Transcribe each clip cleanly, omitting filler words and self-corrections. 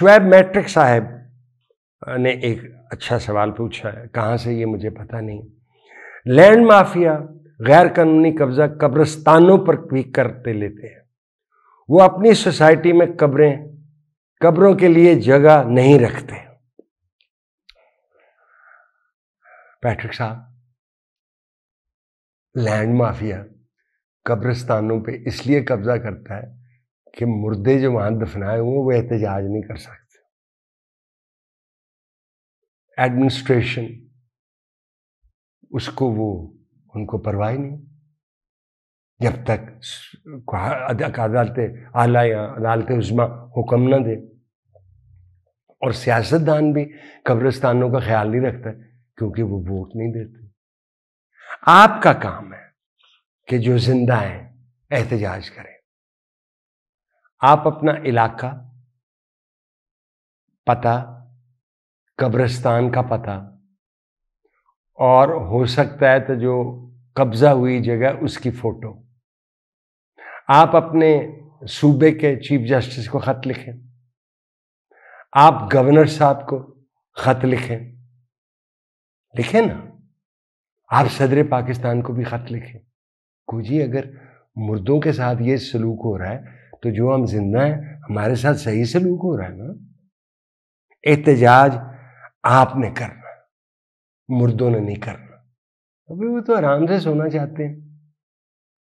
Shoaib matric صاحب نے ایک اچھا سوال پوچھا ہے، کہاں سے یہ مجھے پتہ نہیں۔ لینڈ مافیا غیر قانونی قبضہ قبرستانوں پر بھی کرتے لیتے ہیں، وہ اپنی سوسائٹی میں قبروں کے لیے جگہ نہیں رکھتے۔ پیٹرک صاحب، لینڈ مافیا قبرستانوں پہ اس لیے قبضہ کرتا ہے کہ مردے جو وہاں دفنائے ہوئے وہ احتجاج نہیں کر سکتے۔ ایڈمنسٹریشن اس کو ان کو پرواہ نہیں، جب تک عدالت اعلیٰ یا عدالت عظمیٰ حکم نہ دے۔ اور سیاستدان بھی قبرستانوں کا خیال نہیں رکھتا کیونکہ وہ ووٹ نہیں دیتے۔ آپ کا کام ہے کہ جو زندہ ہیں احتجاج کریں۔ آپ اپنا علاقہ، پتہ، قبرستان کا پتہ، اور ہو سکتا ہے تو جو قبضہ ہوئی جگہ اس کی فوٹو، آپ اپنے صوبے کے چیف جسٹس کو خط لکھیں، آپ گورنر صاحب کو خط لکھیں نا، آپ صدر پاکستان کو بھی خط لکھیں۔ جی اگر مردوں کے ساتھ یہ سلوک ہو رہا ہے تو جو ہم زندہ ہیں ہمارے ساتھ صحیح سلوک ہو رہا ہے نا۔ احتجاج آپ نے کرنا، مردوں نے نہیں کرنا۔ ابھی وہ تو آرام سے سونا چاہتے ہیں،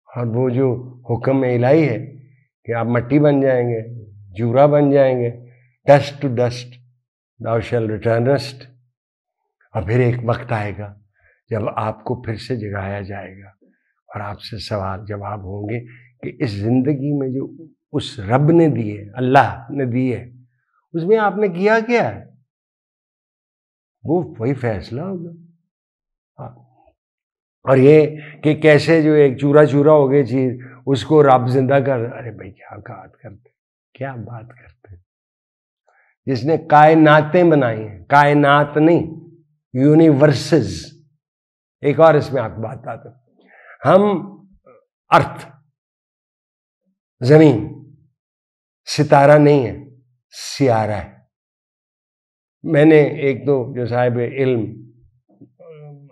اور وہ جو حکم الہی ہے کہ آپ مٹی بن جائیں گے، جورا بن جائیں گے، dust to dust thou shall returnest، اور پھر ایک وقت آئے گا جب آپ کو پھر سے جگایا جائے گا اور آپ سے سوال جواب ہوں گے کہ اس زندگی میں جو اس رب نے دی ہے، اللہ نے دی ہے، اس میں آپ نے کیا کیا ہے، وہ وہی فیصلہ ہوگا۔ اور یہ کہ کیسے جو ایک چورا ہو گئی چیز اس کو رب زندہ کر، ارے بھائی کیا بات کرتے جس نے کائناتیں بنائی ہیں، کائنات نہیں، یونیورسز۔ ایک اور اس میں آپ کو بات بتاتا ہوں، ہم ارتھ، زمین، ستارہ نہیں ہے، سیارہ ہے۔ میں نے ایک دو جو صاحب علم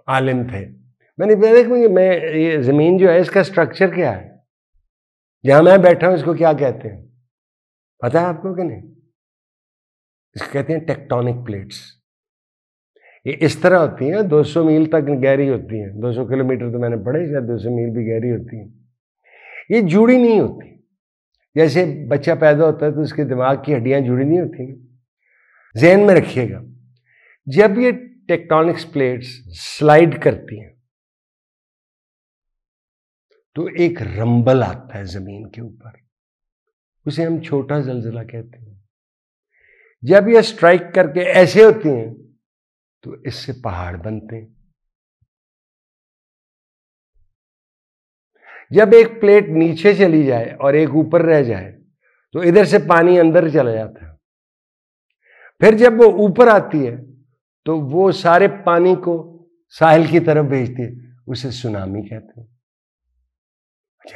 عالم تھے، میں نے دیکھا میں یہ زمین جو ہے اس کا سٹرکچر کیا ہے، جہاں میں بیٹھا ہوں اس کو کیا کہتے ہیں پتہ ہے آپ کو کہ نہیں؟ اس کو کہتے ہیں ٹیکٹونک پلیٹس۔ یہ اس طرح ہوتی ہیں، 200 میل تک گہری ہوتی ہیں، 200 کلومیٹر تو میں نے پڑھے، شاید 200 میل بھی گہری ہوتی ہیں۔ یہ جڑی نہیں ہوتی، جیسے بچہ پیدا ہوتا ہے تو اس کے دماغ کی ہڈیاں جڑی نہیں ہوتی۔ ذہن میں رکھیے گا، جب یہ ٹیکٹونک پلیٹس سلائڈ کرتی ہیں تو ایک رمبل آتا ہے زمین کے اوپر، اسے ہم چھوٹا زلزلہ کہتے ہیں۔ جب یہ سٹرائک کر کے ایسے ہوتی ہیں تو اس سے پہاڑ بنتے ہیں۔ جب ایک پلیٹ نیچے چلی جائے اور ایک اوپر رہ جائے تو ادھر سے پانی اندر چلا جاتا ہے، پھر جب وہ اوپر آتی ہے تو وہ سارے پانی کو ساحل کی طرف بھیجتی ہے، اسے سونامی کہتے ہیں۔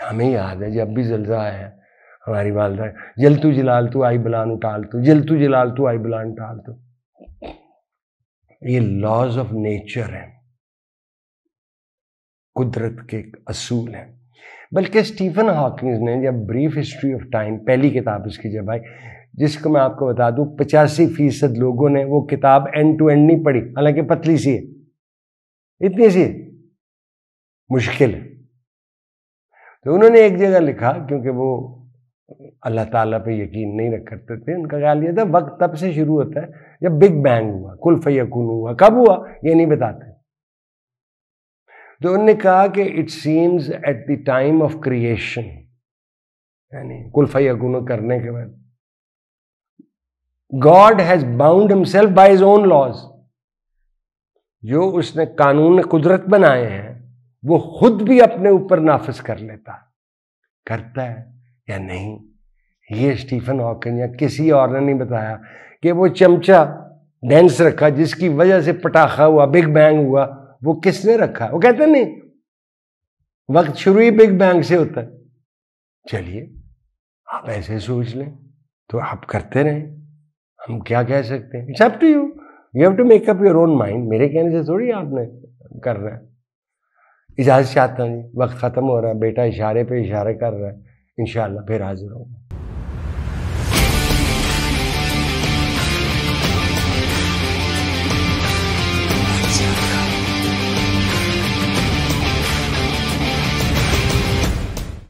ہمیں یاد ہے جب بھی زلزلہ آیا ہے، ہماری والدہ جلتو جلالتو آئی بلان اٹالتو، جلتو جلالتو آئی بلان اٹالتو۔ یہ لاز آف نیچر ہیں، قدرت کے اصول ہیں۔ بلکہ اسٹیفن ہاکنگ نے جب بریف ہسٹری آف ٹائم، پہلی کتاب اس کی جب آئی، جس کو میں آپ کو بتا دوں 85% لوگوں نے وہ کتاب اینڈ ٹو اینڈ نہیں پڑھی، حالانکہ پتلی سی ہے، اتنی سی ہے، مشکل ہے۔ تو انہوں نے ایک جگہ لکھا، کیونکہ وہ اللہ تعالیٰ پہ یقین نہیں رکھ کرتے تھے، ان کا خیال یہ تھا وقت تب سے شروع ہوتا ہے جب بگ بینگ ہوا، کن فیکون ہوا، کب ہوا یہ نہیں بتاتے۔ تو انہوں نے کہا کہ it seems at the time of creation, یعنی کن فیکون کرنے کے بعد God has bound himself by his own laws، جو اس نے قانون قدرت بنائے ہیں وہ خود بھی اپنے اوپر نافذ کر لیتا، کرتا ہے یا نہیں۔ یہ اسٹیفن ہاکنگ یا کسی اور نے نہیں بتایا کہ وہ چمچہ ڈینس رکھا جس کی وجہ سے پٹاخہ ہوا، بگ بینگ ہوا، وہ کس نے رکھا؟ وہ کہتے ہیں نہیں، وقت شروع ہی بگ بینگ سے ہوتا ہے۔ چلیے آپ ایسے سوچ لیں تو آپ کرتے رہیں، ہم کیا کہہ سکتے ہیں؟ It's up to you, you have to make up your own mind. میرے کہنے سے تھوڑی آپ نے کرنا ہے. اجازت چاہتا ہوں جی، وقت ختم ہو رہا ہے. بیٹا اشارے پہ اشارے کر رہا ہے. انشاءاللہ پھر حاضر ہوں.